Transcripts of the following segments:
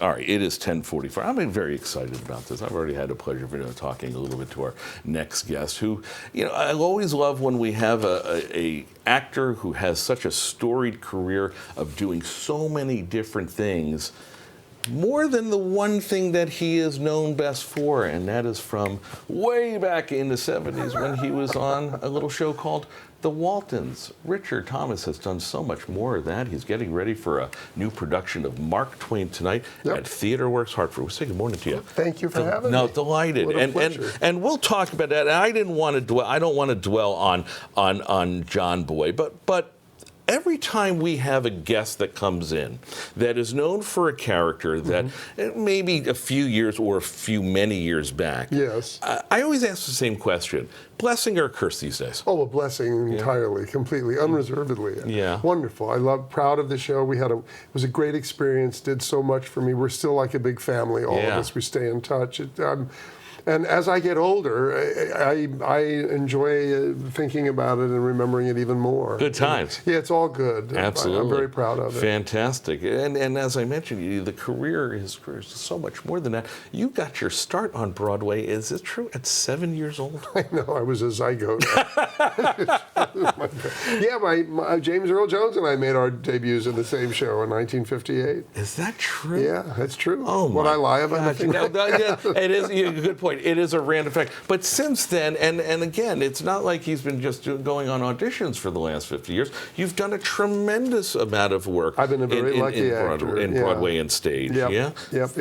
All right, it is 10:44. I'm very excited about this. I've already had the pleasure of talking a little bit to our next guest, who, I always love when we have a actor who has such a storied career of doing so many different things, more than the one thing that he is known best for, and that is from way back in the 70s when he was on a little show called The Waltons. Richard Thomas has done so much more of that. He's getting ready for a new production of Mark Twain tonight at TheaterWorks, Hartford. We'll say good morning to you. Thank you for having me. No, delighted. What a pleasure. And we'll talk about that. I don't want to dwell on John Boy, but every time we have a guest that comes in that is known for a character that maybe a few years or many years back, yes, I always ask the same question: blessing or curse these days? Oh, a blessing entirely, completely, unreservedly. Yeah, wonderful. Proud of the show. It was a great experience. Did so much for me. We're still like a big family. All of us. We stay in touch. And as I get older, I enjoy thinking about it and remembering it even more. Good times. Yeah, it's all good. Absolutely. I'm very proud of it. Fantastic. And as I mentioned, the career is so much more than that. You got your start on Broadway, is it true, at 7 years old? I know, I was a zygote. my James Earl Jones and I made our debuts in the same show in 1958. Is that true? Yeah, that's true. Oh, Would I lie about it? It is a good point. It is a random fact. But since then, and again, it's not like he's been just going on auditions for the last 50 years. You've done a tremendous amount of work. I've been a very lucky actor. In Broadway and stage. Yep. Yeah? Yep.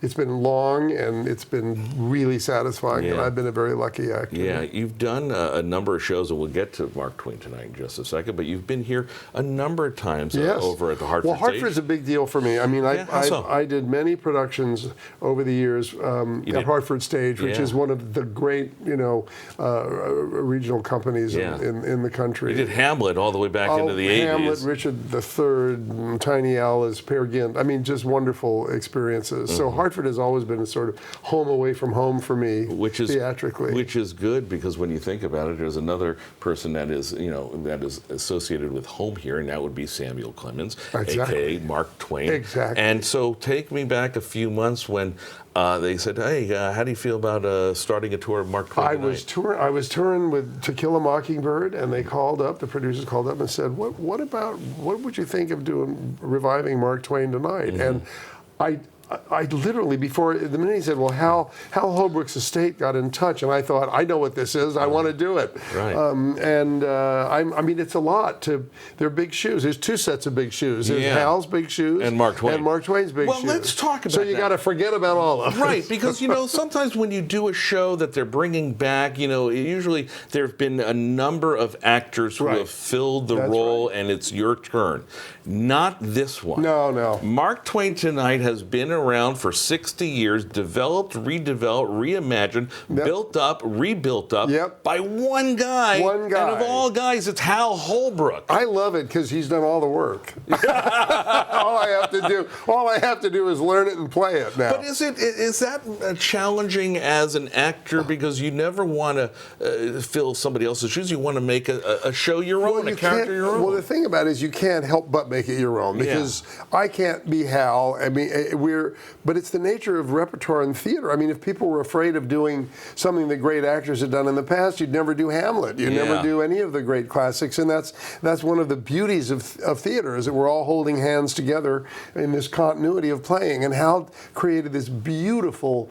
It's been long and it's been really satisfying, and I've been a very lucky actor. Yeah, you've done a number of shows, and we'll get to Mark Twain tonight in just a second, but you've been here a number of times over at the Hartford Well, Hartford's stage. a big deal for me. I mean, I did many productions over the years at Hartford Stage, which is one of the great, regional companies in the country. You did Hamlet all the way back into the 80s. Hamlet, Richard III, Tiny Al as Peer Gynt. I mean, just wonderful experiences. So Hartford has always been a sort of home away from home for me, theatrically. Which is good, because when you think about it, there's another person that is associated with home here, and that would be Samuel Clemens, a.k.a. Mark Twain. Exactly. And so take me back a few months when they said, hey, how do you feel about starting a tour of Mark Twain tonight? I was touring with To Kill a Mockingbird, and they the producers called up and said, what would you think of reviving Mark Twain tonight? And I literally, before the minute he said, well, Hal Holbrook's estate got in touch, and I thought, I know what this is. I want to do it. Right. I mean, it's a lot. They're big shoes. There's two sets of big shoes. There's Hal's big shoes and Mark Twain. And Mark Twain's big shoes. Well, let's talk about that. So you got to forget about all of it. Right, because, sometimes when you do a show that they're bringing back, usually there have been a number of actors who have filled the role, and it's your turn. Not this one. No. Mark Twain Tonight has been around for 60 years, developed, redeveloped, reimagined, built up, rebuilt up by one guy. One guy. And of all guys, it's Hal Holbrook. I love it because he's done all the work. all I have to do is learn it and play it now. But is that challenging as an actor, because you never want to fill somebody else's shoes? You want to make a show your own, a character your own. Well, the thing about it is you can't help but make it your own, because I can't be Hal. I mean, but it's the nature of repertoire and theater. I mean, if people were afraid of doing something that great actors had done in the past, you'd never do Hamlet. You'd never do any of the great classics, and that's one of the beauties of theater, is that we're all holding hands together in this continuity of playing. And Hal created this beautiful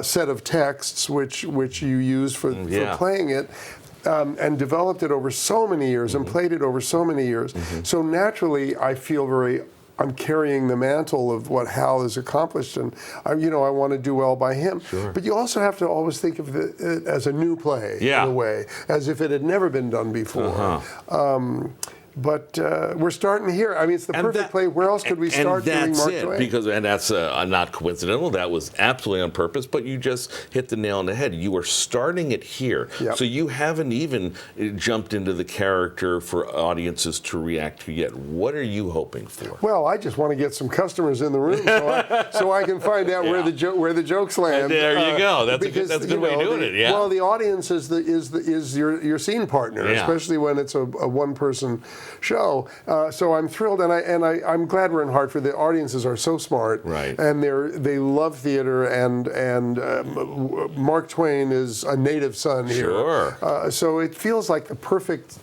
set of texts, which you use for playing it. And developed it over so many years and played it over so many years. So naturally, I feel I'm carrying the mantle of what Hal has accomplished, and I want to do well by him. Sure. But you also have to always think of it as a new play, in a way, as if it had never been done before. But we're starting here. I mean, it's the perfect play. Where else could we start doing Mark Twain? And that's not coincidental. That was absolutely on purpose. But you just hit the nail on the head. You are starting it here. Yep. So you haven't even jumped into the character for audiences to react to yet. What are you hoping for? Well, I just want to get some customers in the room so I can find out where the jokes land. There you go. That's a good way of doing it. Yeah. Well, the audience is your scene partner, especially when it's a one-person show. So I'm thrilled, and I'm glad we're in Hartford. The audiences are so smart, right? And they love theater, and Mark Twain is a native son here. Sure. So it feels like the perfect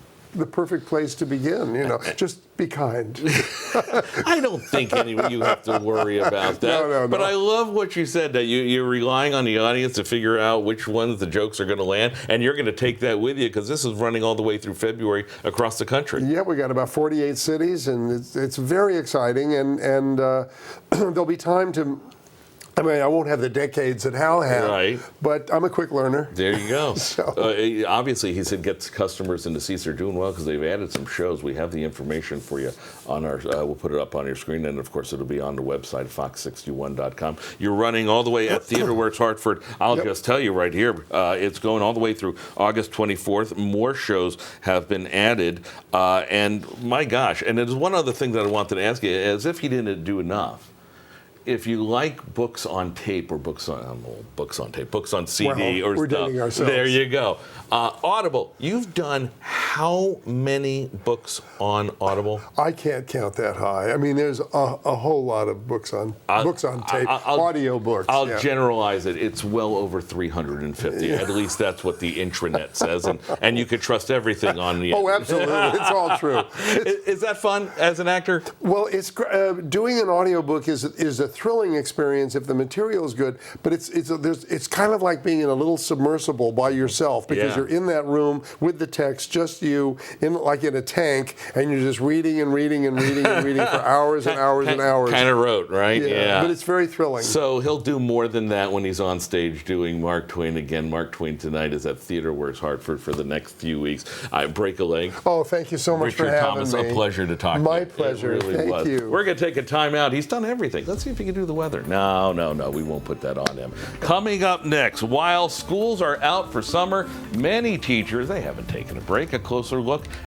place to begin. Just be kind. I don't think you have to worry about that. No. But I love what you said, that you're relying on the audience to figure out which ones the jokes are going to land, and you're going to take that with you, because this is running all the way through February across the country. Yeah, we got about 48 cities, and it's very exciting, and there'll be time to. I mean, I won't have the decades that Hal had, right, but I'm a quick learner. There you go. So. Obviously, he said gets customers in the seats. They're doing well because they've added some shows. We have the information for you on our. We'll put it up on your screen, and of course, it'll be on the website, fox61.com. You're running all the way at TheaterWorks Hartford. I'll just tell you right here, it's going all the way through August 24th. More shows have been added, and my gosh! And there's one other thing that I wanted to ask you, as if he didn't do enough. If you like books on tape or books on CD or we're stuff, dating ourselves. There you go. Audible, you've done how many books on Audible? I can't count that high. I mean, there's a whole lot of books on tape, audio books. I'll generalize it. It's well over 350. Yeah. At least that's what the intranet says, and you could trust everything on the. Oh, absolutely, it's all true. Is that fun as an actor? Well, it's doing an audiobook is a thrilling experience if the material is good, but it's kind of like being in a little submersible by yourself, because you're in that room with the text, just you, like in a tank, and you're just reading and reading and reading and reading for hours and hours and hours. Kind of wrote, right? Yeah. But it's very thrilling. So he'll do more than that when he's on stage doing Mark Twain again. Mark Twain tonight is at TheaterWorks Hartford for the next few weeks. I break a leg. Oh, thank you so much Richard for having Thomas, me. a pleasure to talk to you. My pleasure. It really Thank you. We're going to take a time out. He's done everything. Let's see if he can do the weather. No, we won't put that on him. Coming up next, while schools are out for summer, many teachers, they haven't taken a break. A closer look